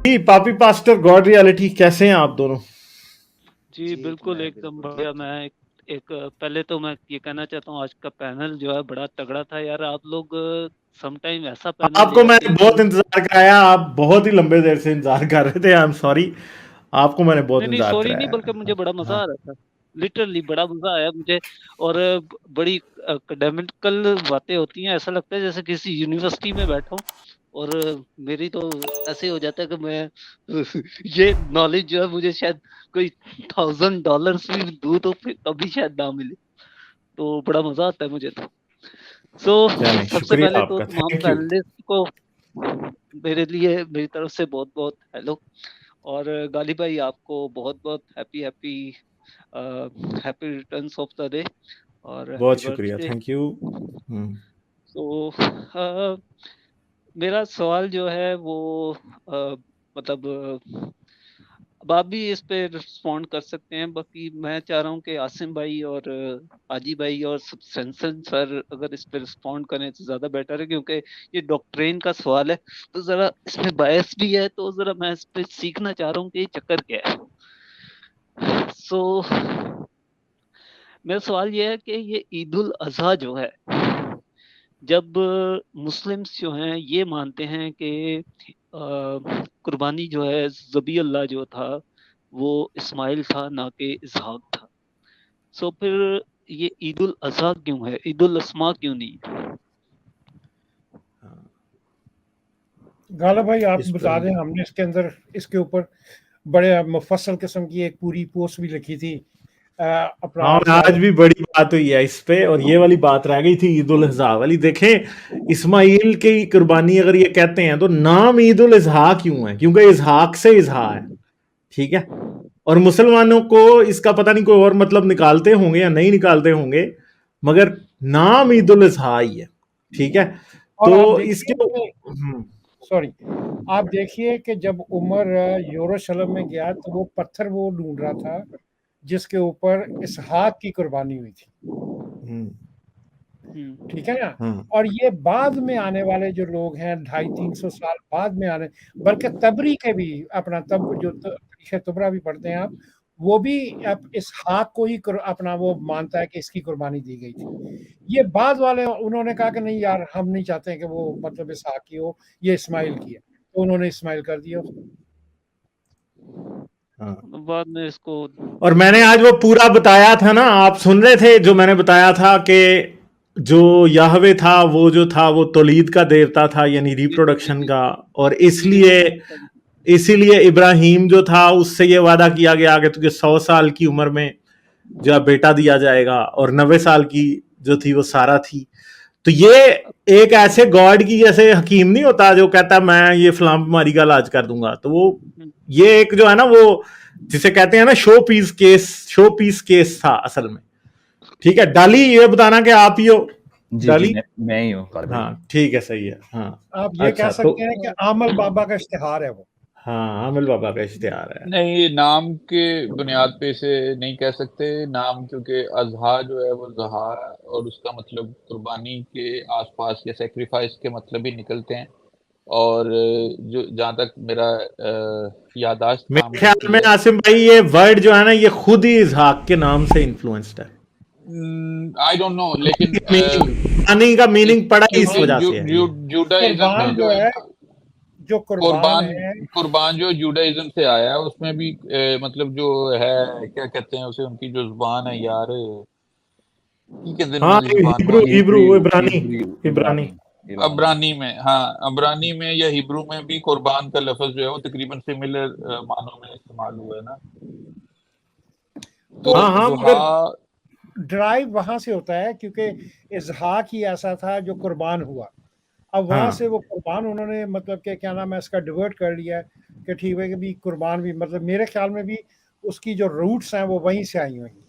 جی پاپی pastor God reality کیسے ہیں آپ دونوں؟ جی بالکل ایک دم بڑھیا. میں ایک پہلے تو میں یہ کہنا چاہتا ہوں آج کا پینل جو ہے بڑا تگڑا تھا یار. آپ لوگ سم ٹائم ایسا پینل آپ لے کو میں آتے نے ہیں بہت جو انتظار کرایا، آپ بہت ہی لمبے دیر سے انتظار کر رہے تھے. آئی ایم سوری، آپ کو میں نے بہت نہیں انتظار سوری نہیں، کرایا. بلکہ مجھے بڑا مزہ ہاں آ رہا تھا. لٹرلی بڑا مزہ آیا مجھے. اور بڑی اکیڈیمیکل باتیں ہوتی ہیں، ایسا لگتا ہے جیسے کسی یونیورسٹی میں بیٹھا ہوں. اور میری تو ایسے ہو جاتا ہے کہ میں یہ نالج جو ہے مجھے شاید کوئی $1000 بھی دوں تو پھر تبھی شاید نہ ملے. تو بڑا مزہ آتا ہے مجھے تو. سو چلیں سب سے شکریہ پہلے آپ تو کا، تمام تھینک یو. پینلسٹ کو میرے لیے میری طرف سے بہت بہت ہیلو. اور غالب بھائی آپ کو بہت بہت happy returns of the day اور ہیپی بہت برتھ شکریہ، ڈے. Thank you. تو میرا سوال جو ہے وہ مطلب اب آپ بھی اس پہ رسپونڈ کر سکتے ہیں. باقی میں چاہ رہا ہوں کہ عاصم بھائی اور حاجی بھائی اور سینسن سر اگر اس پہ رسپونڈ کریں تو زیادہ بیٹر ہے، کیونکہ یہ ڈاکٹرین کا سوال ہے تو ذرا اس میں باعث بھی ہے. تو ذرا میں اس پہ سیکھنا چاہ رہا ہوں کہ یہ چکر کیا ہے. سو میرا سوال یہ ہے کہ یہ عید الاضحیٰ جو ہے، جب مسلمس جو ہیں یہ مانتے ہیں کہ قربانی جو ہے ذبیح اللہ جو تھا وہ اسماعیل تھا نہ کہ اسحاق تھا. سو پھر یہ عید الاضحیٰ کیوں ہے، عید الاسماء کیوں نہیں؟ غالب بھائی آپ اس بتا پر دیں، ہم نے اس کے اندر اس کے اوپر بڑے مفصل قسم کی ایک پوری پوسٹ بھی لکھی تھی اپنا ہاں آج بھی بڑی بات ہوئی ہے اس پہ، اور یہ والی بات رہ گئی تھی عید الاضحیٰ والی. دیکھیں اسماعیل کی قربانی اگر یہ کہتے ہیں تو نام عید الاضحیٰ کیوں ہے؟ کیونکہ اسحاق سے اضحیٰ ہے، ٹھیک ہے. اور مسلمانوں کو اس کا پتہ نہیں کوئی اور مطلب نکالتے ہوں گے یا نہیں نکالتے ہوں گے، مگر نام عید الاضحیٰ ہی ہے، ٹھیک ہے. اور تو آپ اس دیکھیے کے کہ سوری آپ دیکھیے کہ جب عمر یروشلم میں گیا تو وہ پتھر وہ ڈھونڈ رہا تھا جس کے اوپر اسحاق کی قربانی ہوئی تھی، ٹھیک ہے نا. اور یہ بعد میں آنے والے جو لوگ ہیں 250-300 سال بعد میں آنے، بلکہ تبری کے بھی اپنا تب جو تاریخ تبرا بھی پڑھتے ہیں آپ، وہ بھی اسحاق کو ہی اپنا وہ مانتا ہے کہ اس کی قربانی دی گئی تھی. یہ بعد والے انہوں نے کہا کہ نہیں یار ہم نہیں چاہتے ہیں کہ وہ مطلب اسحاق کی ہو، یہ اسماعیل کی ہے، تو انہوں نے اسماعیل کر دیا اس کو. بعد میں اس کو اور میں نے آج وہ پورا بتایا تھا نا، آپ سن رہے تھے جو میں نے بتایا تھا کہ جو یہوے تھا وہ جو تھا وہ تولید کا دیوتا تھا، یعنی ریپروڈکشن کا. اور اسی لیے ابراہیم جو تھا اس سے یہ وعدہ کیا گیا کہ تجھے 100 سال کی عمر میں جو ہے بیٹا دیا جائے گا، اور 90 سال کی جو تھی وہ سارا تھی. تو یہ ایک ایسے گاڈ کی جیسے حکیم نہیں ہوتا جو کہتا ہے میں یہ فلاں بیماری کا علاج کر دوں گا. تو وہ یہ ایک جو ہے نا وہ جسے کہتے ہیں نا شو پیس کیس تھا اصل میں. ٹھیک ہے ڈالی یہ بتانا کہ آپ ہی ہو ڈالی؟ میں ہی ہوں. ہاں ٹھیک ہے صحیح ہے. ہاں آپ یہ کہہ سکتے ہیں کہ عامل بابا کا اشتہار ہے وہ. ہاں عامل بابا کا اشتہار ہے. نہیں، نام کے بنیاد پہ اسے نہیں کہہ سکتے نام، کیونکہ اضحیٰ جو ہے وہ ضحیٰ اور اس کا مطلب قربانی کے آس پاس یا سیکریفائس کے مطلب ہی نکلتے ہیں. اور جو جہاں تک میرا یادداشت کام میرے خیال کرتی میں ہے، عاصم بھائی یہ ورڈ جو ہے نا یہ خود ہی اسحاق کے نام سے انفلوئنسڈ ہے. آئی ڈونٹ نو، لیکن قربانی کا میننگ پڑا ہی اس وجہ سے ہے. جوڈائزم میں قربان جو ہے ہے، نا جو قربان ہے، قربان جو جوڈائزم سے آیا ہے اس میں بھی مطلب جو ہے کیا کہتے ہیں اسے، ان کی جو زبان ہے یار، کی کہتے ہیں ہاں انہوں نے زبان کو، ہیبرو عبرانی عبرانی میں، ہاں عبرانی میں یا ہیبرو میں بھی قربان کا لفظ جو ہے وہ تقریباً سملر معنوں میں استعمال ہوا ہے نا. تو ہاں ضحیٰ ڈرائیو وہاں سے ہوتا ہے کیونکہ اسحاق ہی ایسا تھا جو قربان ہوا. اب وہاں سے وہ قربان انہوں نے مطلب کہ کیا نام ہے اس کا ڈیورٹ کر لیا ہے کہ ٹھیک ہے کہ بھی قربان بھی مطلب میرے خیال میں بھی اس کی جو روٹس ہیں وہ وہیں سے آئی ہوئی ہیں.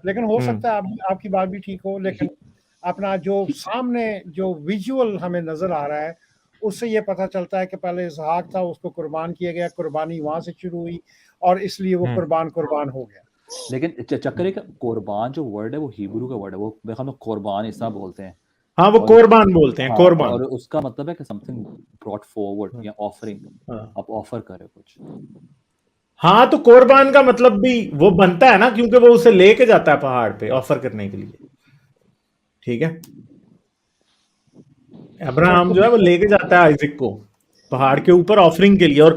لیکن ہو سکتا ہے آپ کی بات بھی ٹھیک ہو، لیکن اپنا جو سامنے جو ویژول ہمیں نظر آ رہا ہے اس سے یہ پتہ چلتا ہے کہ پہلے اسحاق تھا، اس کو قربان کیا گیا، قربانی وہاں سے شروع ہوئی اور اس لیے وہ قربان ہو گیا. لیکن چکر ہے کہ قربان جو ورڈ ہے وہ ہیبرو کا ورڈ ہے، وہ میرے خیال میں قربان اس طرح بولتے ہیں ہاں وہ اور قربان بولتے ہیں ہاں قربان. اور اس کا مطلب ہے کہ سم تھنگ براٹ فارورڈ یا آفرنگ، ہاں آپ آفر کرے کچھ. ہاں تو قربان کا مطلب بھی وہ بنتا ہے نا کیونکہ وہ اسے لے کے جاتا ہے پہاڑ پہ آفر کرنے کے لیے. ٹھیک ہے ابراہم جو ہے وہ لے کے جاتا ہے آئزک کو پہاڑ کے اوپر آفرنگ کے لیے، اور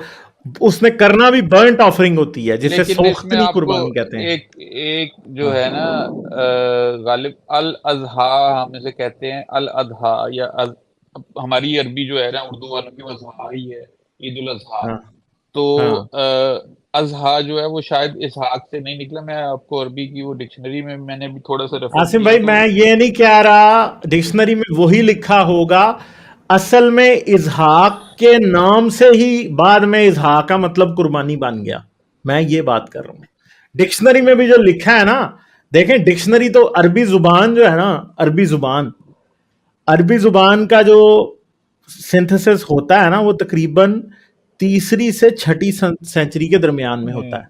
اس میں کرنا بھی برنٹ آفرنگ ہوتی ہے جسے لیکن اس میں سوختنی آپ کو قربانی کہتے ہیں. ایک جو ہے نا غالب الاضحیٰ ہم اسے کہتے ہیں، الاضحیٰ یا ہماری عربی جو ہے نا اردو والوں کی اضحیٰ ہی ہے، عید الاضحیٰ. ہاں تو ہاں اضحیٰ جو ہے وہ شاید اسحاق سے نہیں نکلا. میں آپ کو عربی کی وہ ڈکشنری میں نے بھی تھوڑا سا ریفر عاصم کیا بھائی تو میں یہ نہیں کہہ رہا ڈکشنری میں وہی لکھا ہوگا، اصل میں اضحاق کے نام سے ہی بعد میں اضحاق کا مطلب قربانی بن گیا. میں یہ بات کر رہا ہوں ڈکشنری میں بھی جو لکھا ہے نا، دیکھیں ڈکشنری تو عربی زبان جو ہے نا، عربی زبان کا جو سنتھسس ہوتا ہے نا وہ تقریباً 3 سے 6 سینچری کے درمیان میں ہوتا ہے.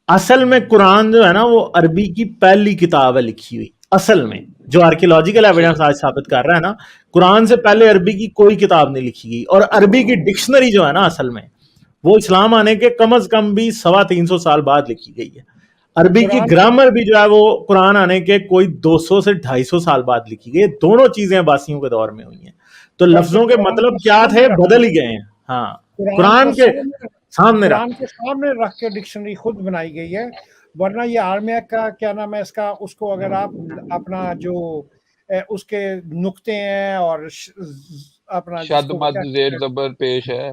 اصل میں قرآن جو ہے نا وہ عربی کی پہلی کتاب ہے لکھی ہوئی. اصل میں جو آرکیولوجیکل ایویڈنس آج ثابت کر رہا ہے نا، قرآن سے پہلے عربی کی کوئی کتاب نہیں لکھی گئی. اور عربی کی ڈکشنری جو ہے نا اصل میں وہ اسلام آنے کے کم از کم بھی 350 سال بعد لکھی گئی ہے. عربی کی گرامر بھی جو ہے وہ قرآن آنے کے کوئی 200 سے 250 سال بعد لکھی گئی. دونوں چیزیں عباسیوں کے دور میں ہوئی ہیں. تو لفظوں کے مطلب کیا تھے بدل ہی گئے ہیں. ہاں قرآن کے سامنے رکھ کے ڈکشنری خود بنائی گئی ہے، ورنہ یہ آرمیک کا کیا نام ہے اس کو اگر آپ اپنا جو اس کے نقطے ہیں اور اپنا شد مد زیر زبر پیش ہے،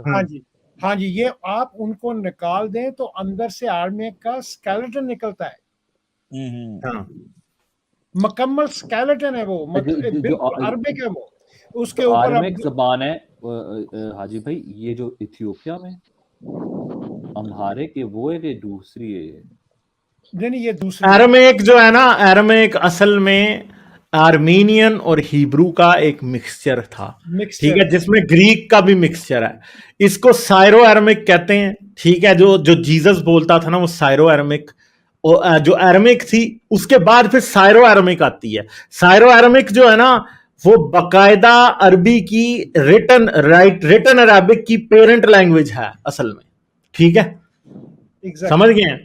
ہاں جی یہ آپ ان کو نکال دیں تو اندر سے آرمیک کا اسکیلیٹن نکلتا ہے. مکمل اسکیلیٹن ہے وہ، بالکل عربک ہے وہ. اس کے اوپر آرمیک زبان ہے حاجی بھائی. یہ جو ایتھیوپیا میں امہارک ہے وہ ہے کہ دوسری ہے؟ نہیں یہ دوسری ایرمیک جو ہے نا، ایرمیک اصل میں آرمینین اور ہیبرو کا ایک مکسچر تھا. ٹھیک ہے جس میں گریک کا بھی مکسچر ہے. اس کو سائرو ایرمک کہتے ہیں. ٹھیک ہے جو جیزس بولتا تھا نا وہ سائرو ایرمک، جو ایرمک تھی اس کے بعد پھر سائرو ایرمک آتی ہے. سائرو ایرمک جو ہے نا وہ باقاعدہ عربی کی ریٹن عربک کی پیرنٹ لینگویج ہے اصل میں. ٹھیک ہے سمجھ گئے ہیں.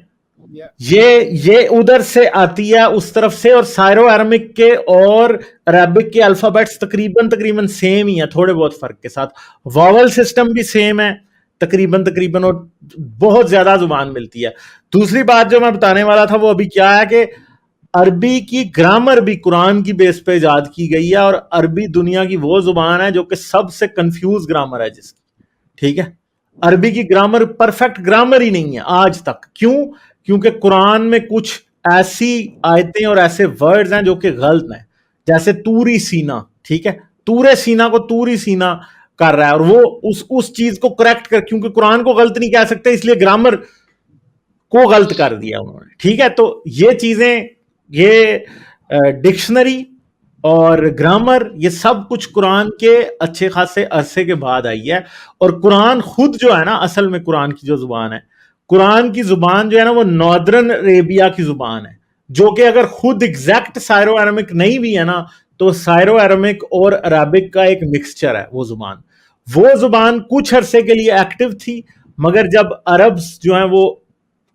یہ ادھر سے آتی ہے اس طرف سے، اور سائرو ایرمک کے اور عربک کے الفابیٹس تقریباً سیم ہی ہیں، تھوڑے بہت فرق کے ساتھ. واول سسٹم بھی سیم ہے تقریباً اور بہت زیادہ زبان ملتی ہے. دوسری بات جو میں بتانے والا تھا وہ ابھی کیا ہے کہ عربی کی گرامر بھی قرآن کی بیس پہ ایجاد کی گئی ہے، اور عربی دنیا کی وہ زبان ہے جو کہ سب سے کنفیوز گرامر ہے جس کی. ٹھیک ہے عربی کی گرامر پرفیکٹ گرامر ہی نہیں ہے آج تک. کیونکہ قرآن میں کچھ ایسی آیتیں اور ایسے ورڈز ہیں جو کہ غلط ہیں، جیسے توری سینا. ٹھیک ہے تورے سینا کو توری سینا کر رہا ہے، اور وہ اس چیز کو کریکٹ کر، کیونکہ قرآن کو غلط نہیں کہہ سکتے اس لیے گرامر کو غلط کر دیا انہوں نے. ٹھیک ہے تو یہ چیزیں، یہ ڈکشنری اور گرامر یہ سب کچھ قرآن کے اچھے خاصے عرصے کے بعد آئی ہے. اور قرآن خود جو ہے نا اصل میں قرآن کی جو زبان ہے، قرآن کی زبان جو ہے نا وہ ناردرن عربیہ کی زبان ہے، جو کہ اگر خود ایگزیکٹ سائرو ایرمک نہیں بھی ہے نا تو سائرو ایرمک اور عربک کا ایک مکسچر ہے وہ زبان کچھ عرصے کے لیے ایکٹیو تھی، مگر جب عربز جو ہیں وہ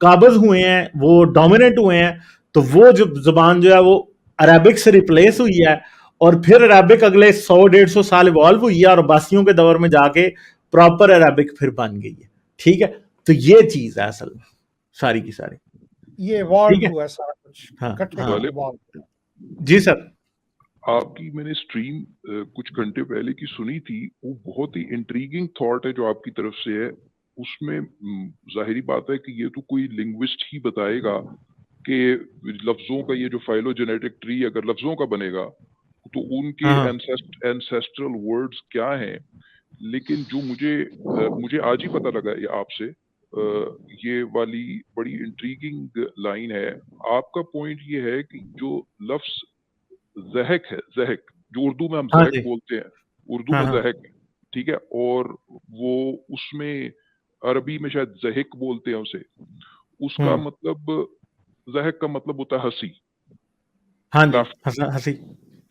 قابض ہوئے ہیں، وہ ڈومیننٹ ہوئے ہیں، تو وہ جو زبان جو ہے وہ عربک سے ریپلیس ہوئی ہے، اور پھر عربک اگلے 100-150 سال ایوالو ہوئی ہے، اور عباسیوں کے دور میں جا کے پراپر عربک پھر بن گئی ہے. ٹھیک ہے تو یہ چیز ہے اصل میں ساری کی ساری. یہ ایوالو ہوا سارا کچھ. جی سر آپ کی میں نے سٹریم کچھ گھنٹے پہلے کی سنی تھی، وہ بہت ہی انٹریگنگ تھاٹ ہے جو آپ کی طرف سے ہے. اس میں ظاہری بات ہے کہ یہ تو کوئی لنگوسٹ ہی بتائے گا کہ لفظوں کا یہ جو فائلو جینیٹک ٹری اگر لفظوں کا بنے گا تو ان کے اینسیسٹرل ورڈز کیا ہیں. لیکن جو مجھے آج ہی پتہ لگا یہ آپ سے، یہ والی بڑی انٹریگنگ لائن ہے. آپ کا پوائنٹ یہ ہے کہ جو لفظ زہک ہے، زہک جو اردو میں ہم زہک بولتے ہیں، اردو میں زہک ہے ٹھیک ہے، اور وہ اس میں عربی میں شاید زہک بولتے ہیں اسے. اس کا مطلب زہک کا مطلب ہوتا ہے ہنسی. ہنسی.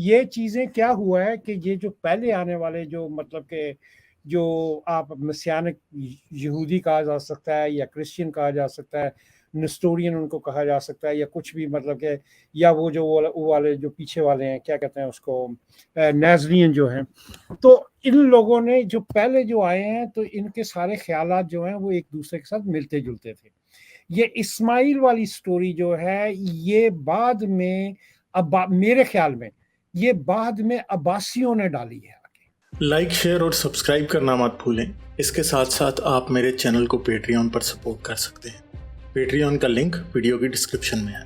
یہ چیزیں کیا ہوا ہے کہ یہ جو پہلے آنے والے جو مطلب کہ جو آپ مسیانک یہودی کہا جا سکتا ہے یا کرسچین کہا جا سکتا ہے, نسٹورین ان کو کہا جا سکتا ہے, یا کچھ بھی مطلب کہ یا وہ جو وہ والے جو پیچھے والے ہیں کیا کہتے ہیں اس کو, نیزرین جو ہیں, تو ان لوگوں نے جو پہلے جو آئے ہیں تو ان کے سارے خیالات جو ہیں وہ ایک دوسرے کے ساتھ ملتے جلتے تھے. یہ اسماعیل والی سٹوری جو ہے یہ بعد میں میرے خیال میں یہ بعد میں عباسیوں نے ڈالی ہے. لائک شیئر اور سبسکرائب کرنا مت بھولیں. اس کے ساتھ ساتھ آپ میرے چینل کو پیٹریون پر سپورٹ کر سکتے ہیں. پیٹریون کا لنک ویڈیو کی ڈسکرپشن میں ہے.